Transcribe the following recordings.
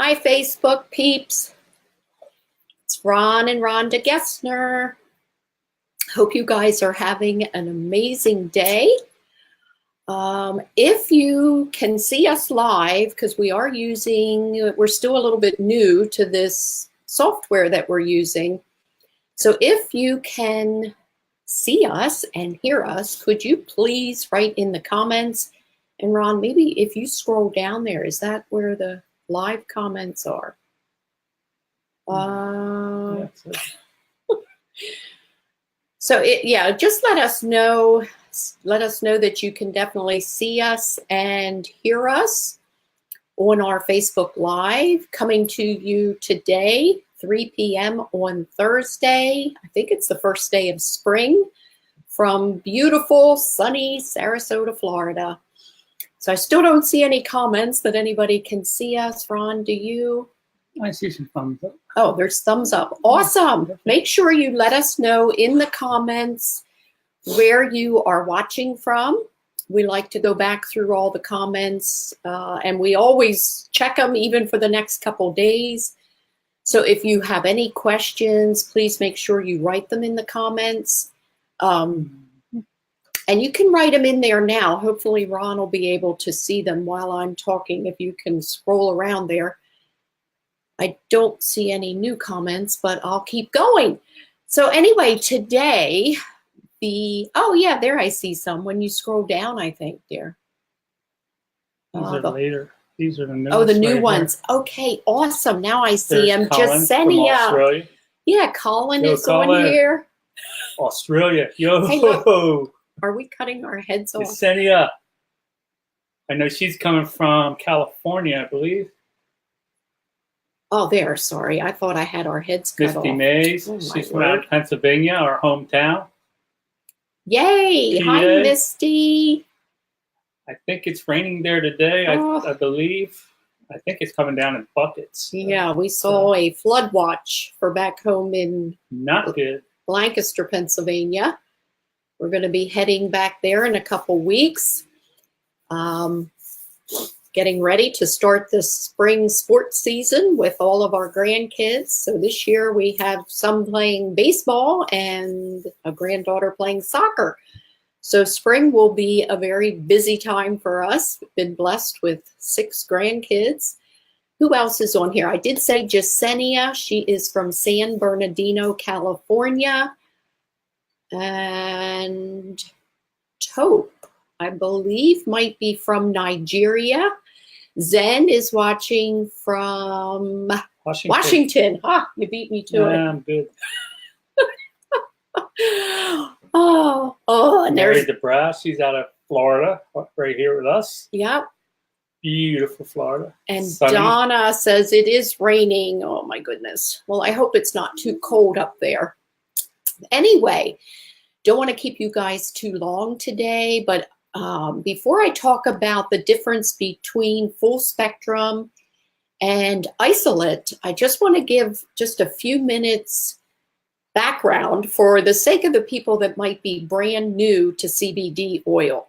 Hi, Facebook peeps. It's Ron and Rhonda Gessner. Hope you guys are having an amazing day. If you can see us live, because we're still a little bit new to this software that we're using. So if you can see us and hear us, could you please write in the comments? And Ron, maybe if you scroll down there, is that where the live comments are? Just let us know. Let us know that you can definitely see us and hear us on our Facebook Live, coming to you today, 3 p.m. on Thursday. I think it's the first day of spring from beautiful, sunny Sarasota, Florida. So I still don't see any comments that anybody can see us. Ron, do you? I see some thumbs up. Oh, there's thumbs up. Awesome. Make sure you let us know in the comments where you are watching from. We like to go back through all the comments, and we always check them even for the next couple days. So if you have any questions, please make sure you write them in the comments. And you can write them in there now. Hopefully Ron will be able to see them while I'm talking if you can scroll around there. I don't see any new comments, but I'll keep going. So anyway, today, there I see some when you scroll down, I think, dear. These are later. These are the new ones. Oh, the new ones. Here. Okay, awesome. Now I see them. Jasenia. Yeah, Colin is on here. Australia. Yo. Hey, look. Are we cutting our heads off? Jasenia. I know she's coming from California, I believe. Oh, there. Sorry. I thought I had our heads cut off. Misty Mays. She's from Pennsylvania, our hometown. Yay. PA. Hi, Misty. I think it's raining there today, I believe. I think it's coming down in buckets. Yeah, we saw a flood watch for back home in not good. Lancaster, Pennsylvania. We're going to be heading back there in a couple weeks. Getting ready to start the spring sports season with all of our grandkids. So this year we have some playing baseball and a granddaughter playing soccer. So spring will be a very busy time for us. We've been blessed with 6 grandkids. Who else is on here? I did say Jasenia. She is from San Bernardino, California. And Tope, I believe, might be from Nigeria. Zen is watching from Washington. You beat me to it. I'm good. And Mary DeBras, she's out of Florida, right here with us. Yep. Beautiful Florida. And sunny. Donna says it is raining. Oh my goodness. Well, I hope it's not too cold up there. Anyway, don't want to keep you guys too long today, but before I talk about the difference between full spectrum and isolate, I just want to give just a few minutes background for the sake of the people that might be brand new to CBD oil.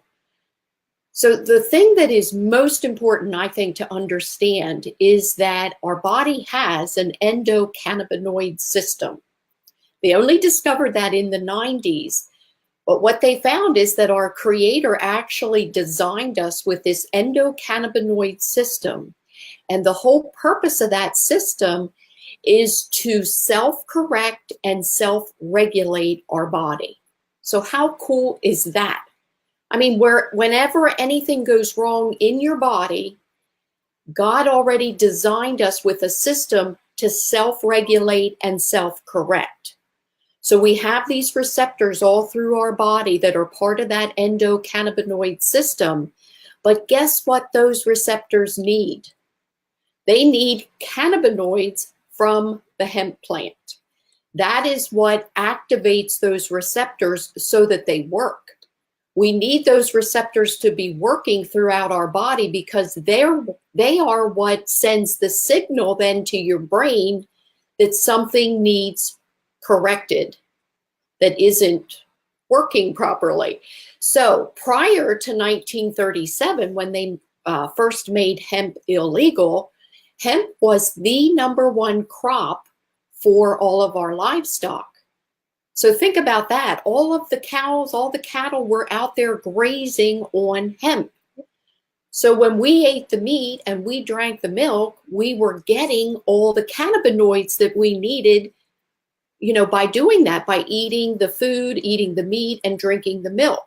So the thing that is most important, I think, to understand is that our body has an endocannabinoid system. They only discovered that in the 90s. But what they found is that our creator actually designed us with this endocannabinoid system. And the whole purpose of that system is to self-correct and self-regulate our body. So how cool is that? I mean, whenever anything goes wrong in your body, God already designed us with a system to self-regulate and self-correct. So we have these receptors all through our body that are part of that endocannabinoid system. But guess what those receptors need? They need cannabinoids from the hemp plant. That is what activates those receptors so that they work. We need those receptors to be working throughout our body because they are what sends the signal then to your brain that something needs corrected, that isn't working properly. So prior to 1937, when they first made hemp illegal, hemp was the #1 crop for all of our livestock. So think about that. All of the cows, all the cattle were out there grazing on hemp. So when we ate the meat and we drank the milk, we were getting all the cannabinoids that we needed, by doing that, by eating the food, eating the meat, and drinking the milk.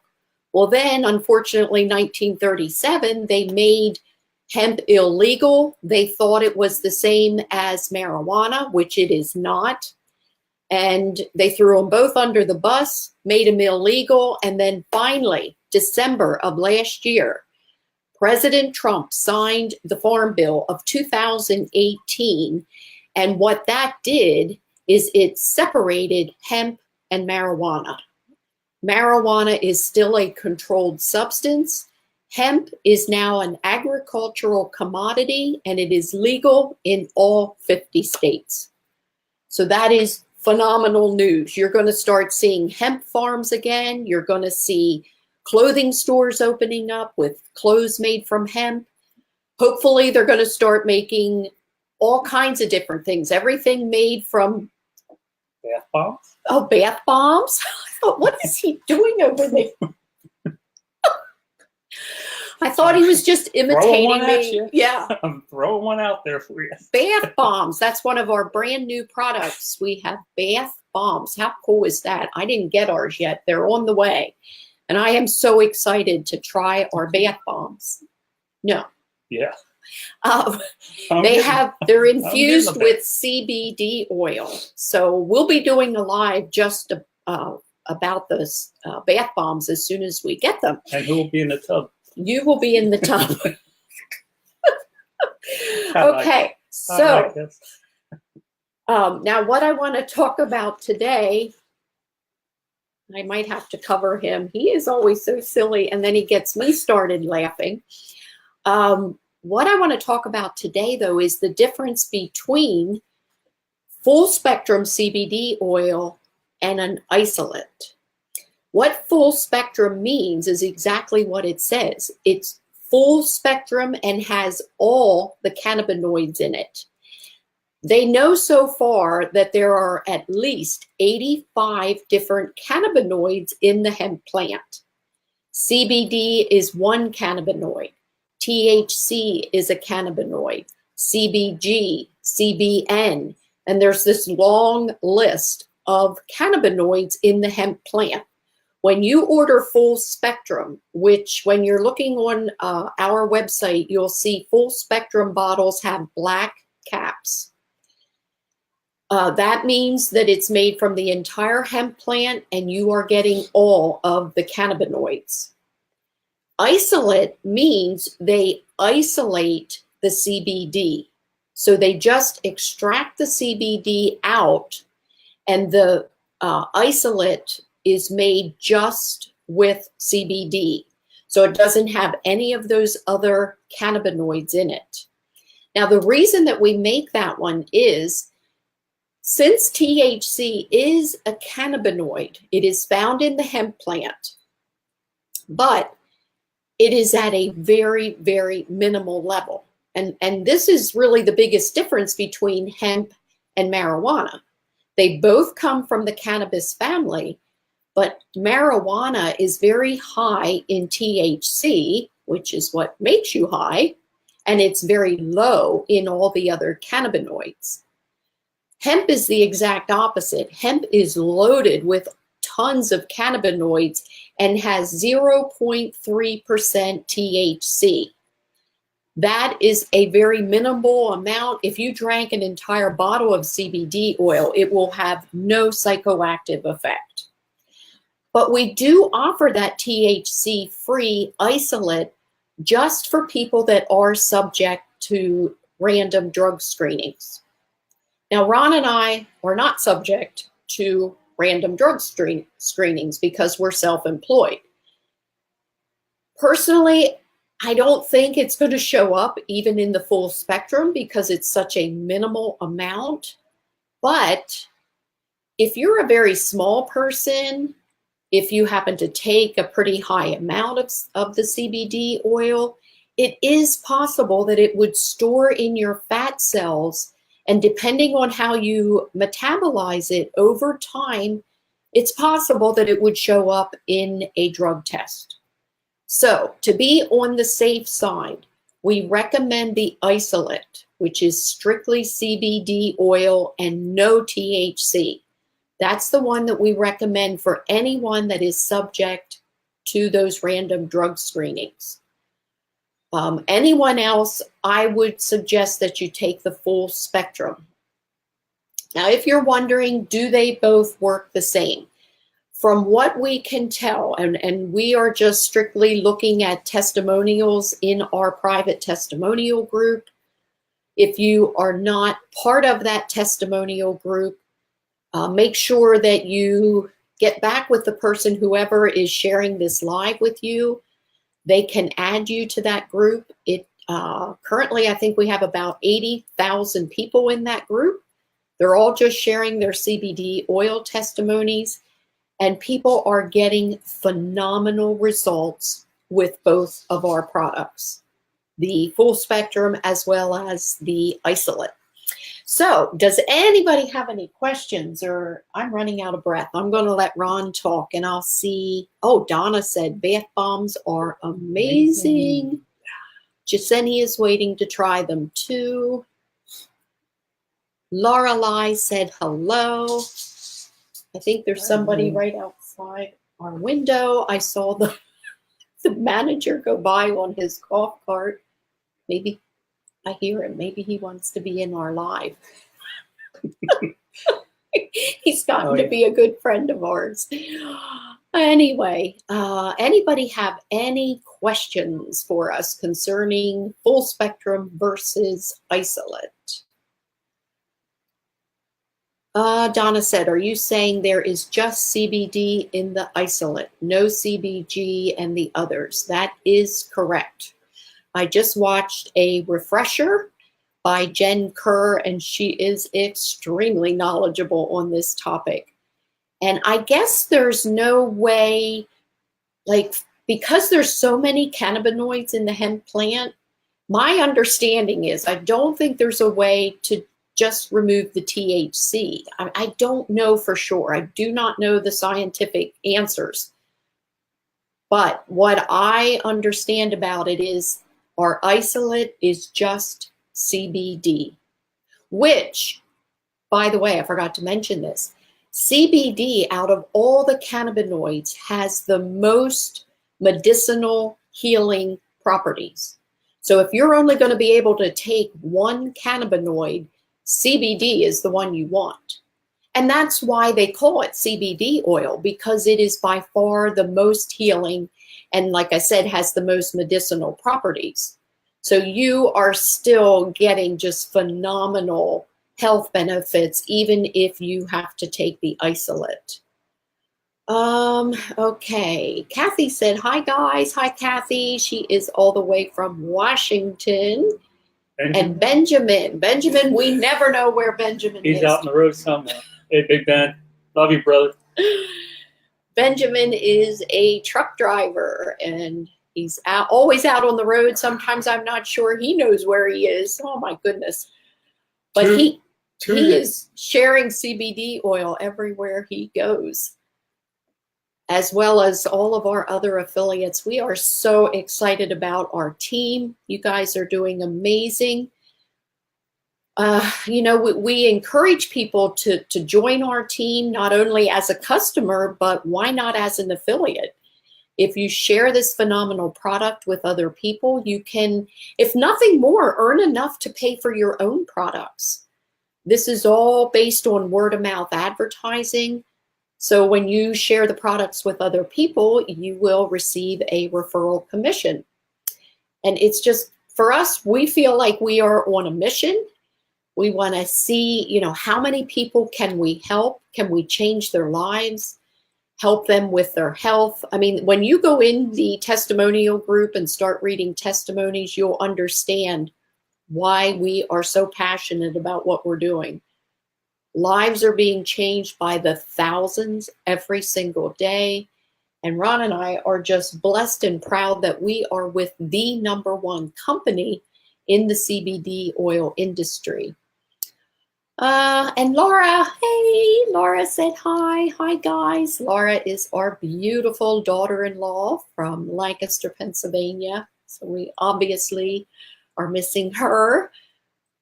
Well, then, unfortunately, 1937, they made hemp illegal. They thought it was the same as marijuana, which it is not. And they threw them both under the bus, made them illegal. And then finally, December of last year, President Trump signed the Farm Bill of 2018. And what that did is it separated hemp and marijuana. Marijuana is still a controlled substance. Hemp is now an agricultural commodity, and it is legal in all 50 states. So that is phenomenal news. You're going to start seeing hemp farms again. You're going to see clothing stores opening up with clothes made from hemp. Hopefully, they're going to start making all kinds of different things. Everything made from bath bombs. Oh, bath bombs. I thought, what is he doing over there? I thought he was just imitating me. Yeah. I'm throwing one out there for you. Bath bombs. That's one of our brand new products. We have bath bombs. How cool is that? I didn't get ours yet. They're on the way. And I am so excited to try our bath bombs. No. Yeah. They're infused with CBD oil. So we'll be doing a live just about those bath bombs as soon as we get them. And who will be in the tub? You will be in the tub. Okay, so now what I want to talk about today, I might have to cover him. He is always so silly, and then he gets me started laughing. What I want to talk about today, though, is the difference between full spectrum CBD oil and an isolate. What full spectrum means is exactly what it says. It's full spectrum and has all the cannabinoids in it. They know so far that there are at least 85 different cannabinoids in the hemp plant. CBD is one cannabinoid. THC is a cannabinoid. CBG, CBN, and there's this long list of cannabinoids in the hemp plant. When you order full spectrum, which when you're looking on our website, you'll see full spectrum bottles have black caps. That means that it's made from the entire hemp plant and you are getting all of the cannabinoids. Isolate means they isolate the CBD. So they just extract the CBD out, and the isolate is made just with CBD. So it doesn't have any of those other cannabinoids in it. Now, the reason that we make that one is since THC is a cannabinoid, it is found in the hemp plant, but it is at a very, very minimal level. And this is really the biggest difference between hemp and marijuana. They both come from the cannabis family, but marijuana is very high in THC, which is what makes you high, and it's very low in all the other cannabinoids. Hemp is the exact opposite. Hemp is loaded with tons of cannabinoids and has 0.3% THC. That is a very minimal amount. If you drank an entire bottle of CBD oil, it will have no psychoactive effect. But we do offer that THC-free isolate just for people that are subject to random drug screenings. Now, Ron and I are not subject to random drug screenings because we're self-employed. Personally, I don't think it's going to show up even in the full spectrum because it's such a minimal amount. But if you're a very small person, if you happen to take a pretty high amount of the CBD oil, it is possible that it would store in your fat cells, and depending on how you metabolize it over time, it's possible that it would show up in a drug test. So to be on the safe side, we recommend the isolate, which is strictly CBD oil and no THC. That's the one that we recommend for anyone that is subject to those random drug screenings. Anyone else, I would suggest that you take the full spectrum. Now, if you're wondering, do they both work the same? From what we can tell, and we are just strictly looking at testimonials in our private testimonial group. If you are not part of that testimonial group, make sure that you get back with the person, whoever is sharing this live with you. They can add you to that group. Currently, I think we have about 80,000 people in that group. They're all just sharing their CBD oil testimonies, and people are getting phenomenal results with both of our products, the full spectrum as well as the isolate. So does anybody have any questions? Or I'm running out of breath. I'm going to let Ron talk and I'll see. Oh, Donna said bath bombs are amazing. Jaseni is waiting to try them too. Lorelei said hello. I think there's somebody right outside our window. I saw the manager go by on his golf cart. Maybe I hear him. Maybe he wants to be in our live. He's gotten to be a good friend of ours. Anyway, anybody have any questions for us concerning full spectrum versus isolate? Donna said, are you saying there is just CBD in the isolate, no CBG and the others? That is correct. I just watched a refresher by Jen Kerr, and she is extremely knowledgeable on this topic. And I guess there's no way, like, because there's so many cannabinoids in the hemp plant, my understanding is I don't think there's a way to just remove the THC. I don't know for sure. I do not know the scientific answers. But what I understand about it is our isolate is just CBD, which, by the way, I forgot to mention this. CBD, out of all the cannabinoids, has the most medicinal healing properties. So if you're only going to be able to take one cannabinoid, CBD is the one you want. And that's why they call it CBD oil, because it is by far the most healing and, like I said, has the most medicinal properties. So you are still getting just phenomenal health benefits, even if you have to take the isolate. Okay. Kathy said, hi guys. Hi, Kathy. She is all the way from Washington. And Benjamin, we never know where Benjamin is. He's out on the road somewhere. Hey, Big Ben. Love you, brother. Benjamin is a truck driver, and he's always out on the road. Sometimes I'm not sure he knows where he is. Oh, my goodness. But he is sharing CBD oil everywhere he goes, as well as all of our other affiliates. We are so excited about our team. You guys are doing amazing. We encourage people to join our team, not only as a customer, but why not as an affiliate? If you share this phenomenal product with other people, you can, if nothing more, earn enough to pay for your own products. This is all based on word of mouth advertising. So when you share the products with other people, you will receive a referral commission. And it's just, for us, we feel like we are on a mission. We want to see, how many people can we help? Can we change their lives? Help them with their health? I mean, when you go in the testimonial group and start reading testimonies, you'll understand why we are so passionate about what we're doing. Lives are being changed by the thousands every single day. And Ron and I are just blessed and proud that we are with the #1 company in the CBD oil industry. And Laura, hey, Laura said hi. Hi, guys. Laura is our beautiful daughter-in-law from Lancaster, Pennsylvania. So we obviously are missing her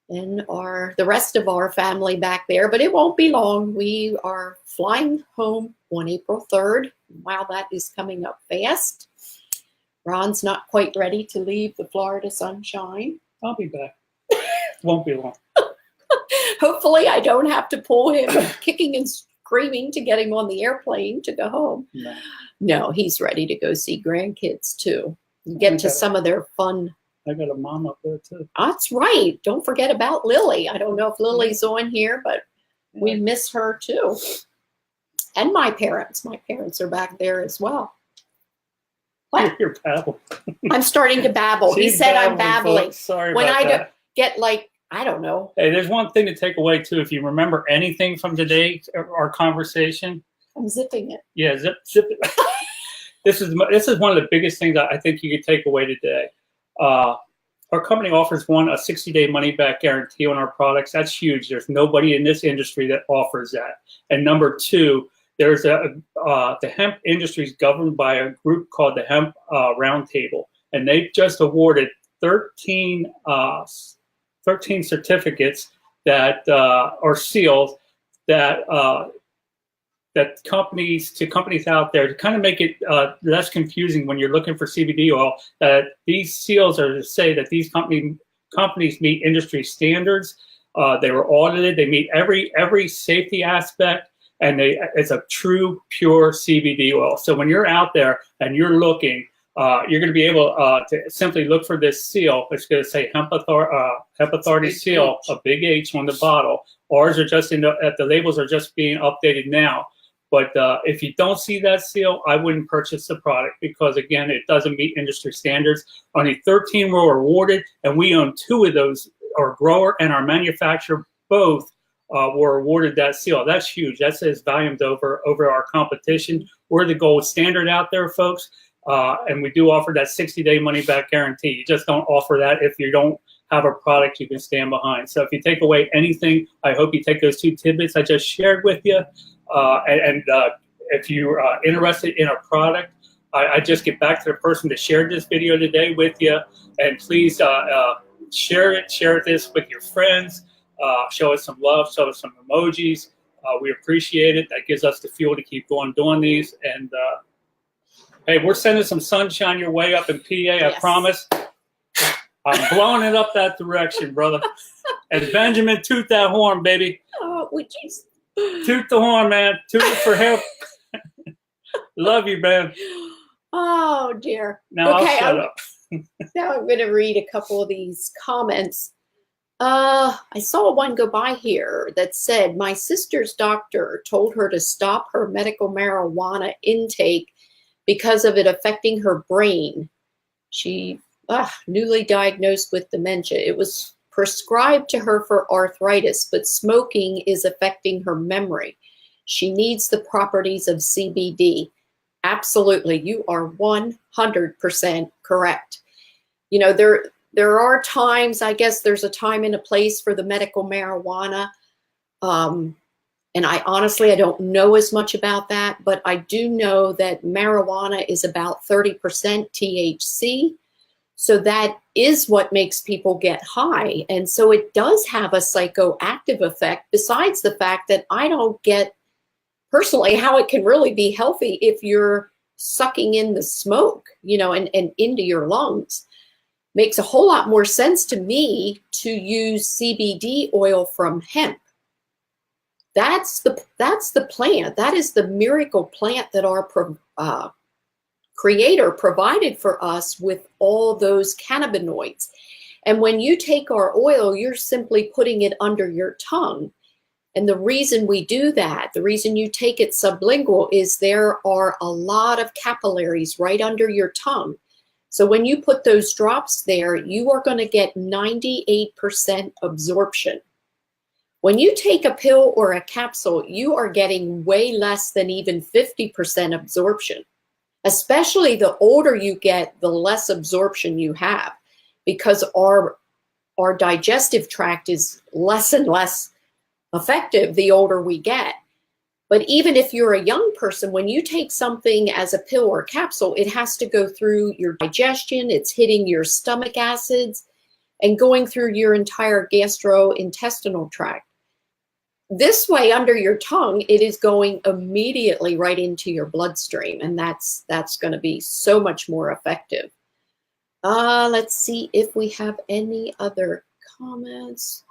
and the rest of our family back there, but it won't be long. We are flying home on April 3rd. Wow, that is coming up fast. Ron's not quite ready to leave the Florida sunshine. I'll be back. Won't be long. Hopefully I don't have to pull him kicking and screaming to get him on the airplane to go home. No, he's ready to go see grandkids too. Get to some of their fun. I got a mom up there too. That's right. Don't forget about Lily. I don't know if Lily's on here, but we miss her too. And my parents. My parents are back there as well. What? You're babbling. I'm starting to babble. He said I'm babbling. Folks. Sorry when about I that. Get like, I don't know. Hey, there's one thing to take away too. If you remember anything from today, our conversation. I'm zipping it. Yeah, zip it. This is one of the biggest things I think you could take away today. Our company offers a 60-day money-back guarantee on our products. That's huge. There's nobody in this industry that offers that. And number two, there's the hemp industry is governed by a group called the Hemp Roundtable, and they just awarded 13 certificates that are seals that companies out there to kind of make it less confusing when you're looking for CBD oil. That these seals are to say that these companies meet industry standards. They were audited. They meet every safety aspect, and it's a true pure CBD oil. So when you're out there and you're looking, you're going to be able to simply look for this seal. It's going to say Hemp Authority seal, a big H on the bottle. Ours are just the labels are just being updated now. But if you don't see that seal, I wouldn't purchase the product because, again, it doesn't meet industry standards. Only 13 were awarded, and we own 2 of those. Our grower and our manufacturer both were awarded that seal. That's huge. That says volumes over our competition. We're the gold standard out there, folks. And we do offer that 60-day money-back guarantee. You just don't offer that if you don't have a product you can stand behind. So if you take away anything, I hope you take those 2 tidbits I just shared with you. And if you're interested in a product, I just get back to the person that shared this video today with you. And please share this with your friends. Show us some love. Show us some emojis. We appreciate it. That gives us the fuel to keep going doing these. And hey, we're sending some sunshine your way up in PA, yes. I promise. I'm blowing it up that direction, brother. And Benjamin, toot that horn, baby. Oh, would you? Toot the horn, man. Toot it for him. Love you, man. Oh, dear. Now okay, I'll shut up. Now I'm going to read a couple of these comments. I saw one go by here that said, my sister's doctor told her to stop her medical marijuana intake because of it affecting her brain. She newly diagnosed with dementia. It was prescribed to her for arthritis, but smoking is affecting her memory. She needs the properties of CBD. Absolutely, you are 100% correct. You know, there are times, I guess there's a time and a place for the medical marijuana. And I honestly don't know as much about that, but I do know that marijuana is about 30% THC. So that is what makes people get high. And so it does have a psychoactive effect, besides the fact that I don't get personally how it can really be healthy if you're sucking in the smoke, you know, and into your lungs. Makes a whole lot more sense to me to use CBD oil from hemp. That's the plant. That is the miracle plant that our Creator provided for us with all those cannabinoids. And when you take our oil, you're simply putting it under your tongue. And the reason we do that, the reason you take it sublingual, is there are a lot of capillaries right under your tongue. So when you put those drops there, you are going to get 98% absorption. When you take a pill or a capsule, you are getting way less than even 50% absorption. Especially the older you get, the less absorption you have, because our digestive tract is less and less effective the older we get. But even if you're a young person, when you take something as a pill or capsule, it has to go through your digestion. It's hitting your stomach acids and going through your entire gastrointestinal tract. This way, under your tongue, it is going immediately right into your bloodstream, and that's going to be so much more effective. Let's see if we have any other comments.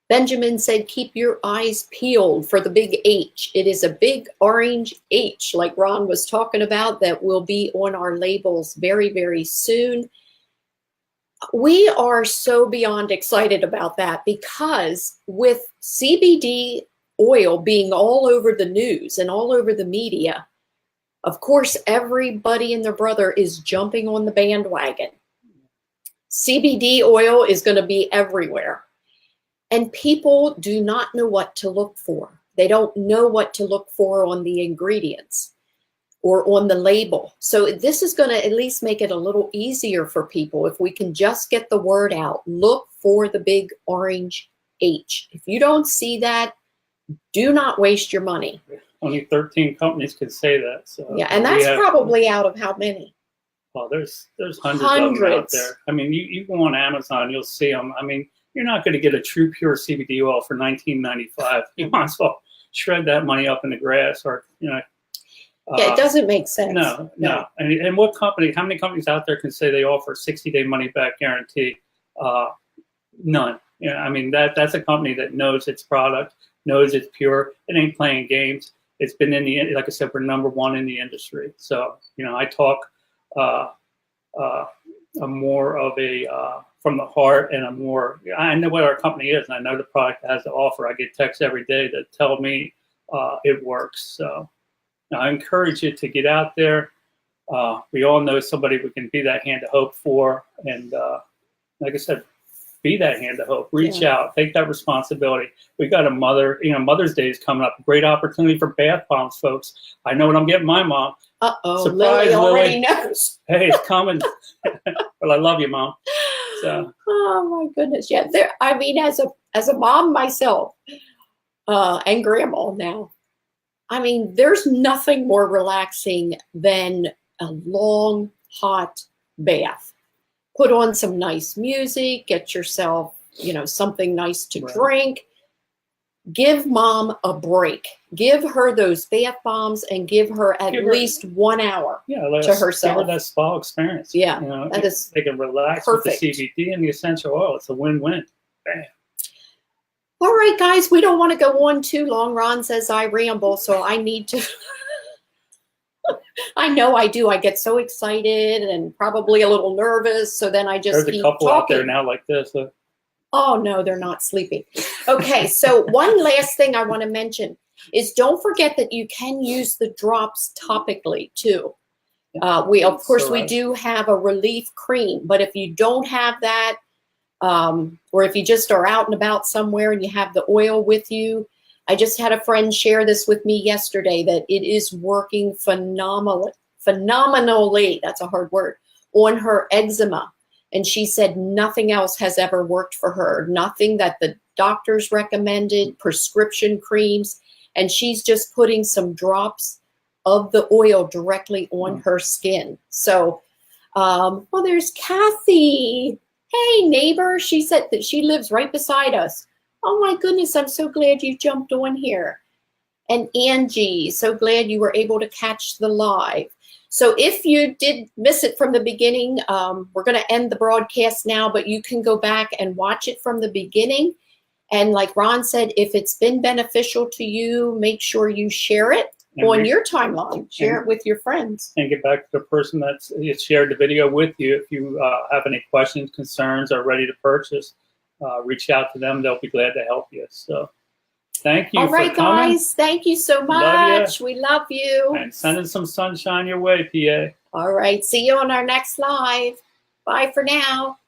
Benjamin said, keep your eyes peeled for the big H. It is a big orange H, like Ron was talking about, that will be on our labels very, very soon. We are so beyond excited about that, because with CBD oil being all over the news and all over the media, of course, everybody and their brother is jumping on the bandwagon. CBD oil is going to be everywhere. And people do not know what to look for. They don't know what to look for on the ingredients or on the label. So this is going to at least make it a little easier for people if we can just get the word out. Look for the big orange H. If you don't see that, do not waste your money. Only 13 companies can say that. So yeah, and that's probably out of how many? Well, there's hundreds of them out there. I mean, you go on Amazon, you'll see them. I mean, you're not going to get a true pure CBD oil for $19.95. You might as well shred that money up in the grass, or yeah, it doesn't make sense. No. And what company? How many companies out there can say they offer 60-day money back guarantee? None. Yeah, I mean that's a company that knows its product, knows it's pure. It ain't playing games. It's been in the, like I said, we're #1 in the industry. So I talk more of a from the heart, and I know what our company is, and I know the product has to offer. I get texts every day that tell me it works. So I encourage you to get out there. We all know somebody we can be that hand of hope for, and like I said, be that hand of hope. Reach out, take that responsibility. We got a Mother's Day is coming up. Great opportunity for bath bombs, folks. I know what I'm getting my mom. Surprise, Lily already knows. Hey, it's coming. Well, I love you, Mom. So. Oh my goodness, yeah. I mean, as a mom myself, and grandma now, I mean, there's nothing more relaxing than a long, hot bath. Put on some nice music, get yourself, something nice to drink. Give Mom a break. Give her those bath bombs and give her at least 1 hour to herself. Give her that spa experience. Yeah, that is they can relax perfect. With the CBD and the essential oil. It's a win-win. Bam. All right, guys, we don't want to go on too long. Ron says I ramble, so I need to. I know I do. I get so excited and probably a little nervous, so then I just keep There's a couple talking. Out there now like this. Oh, no, they're not sleeping. Okay, so one last thing I want to mention is don't forget that you can use the drops topically, too. We do have a relief cream, but if you don't have that, or if you just are out and about somewhere and you have the oil with you, I just had a friend share this with me yesterday that it is working phenomenally, that's a hard word, on her eczema. And she said nothing else has ever worked for her, nothing that the doctors recommended, prescription creams, and she's just putting some drops of the oil directly on her skin. So, there's Kathy. Hey, neighbor. She said that she lives right beside us. Oh, my goodness. I'm so glad you jumped on here. And Angie, so glad you were able to catch the live. So if you did miss it from the beginning, we're going to end the broadcast now, but you can go back and watch it from the beginning. And like Ron said, if it's been beneficial to you, make sure you share it on your timeline. Share it with your friends. And get back to the person that's shared the video with you. If you have any questions, concerns, or ready to purchase, reach out to them. They'll be glad to help you. So thank you. All right, guys. Thank you so much. We love you. And sending some sunshine your way, PA. All right. See you on our next live. Bye for now.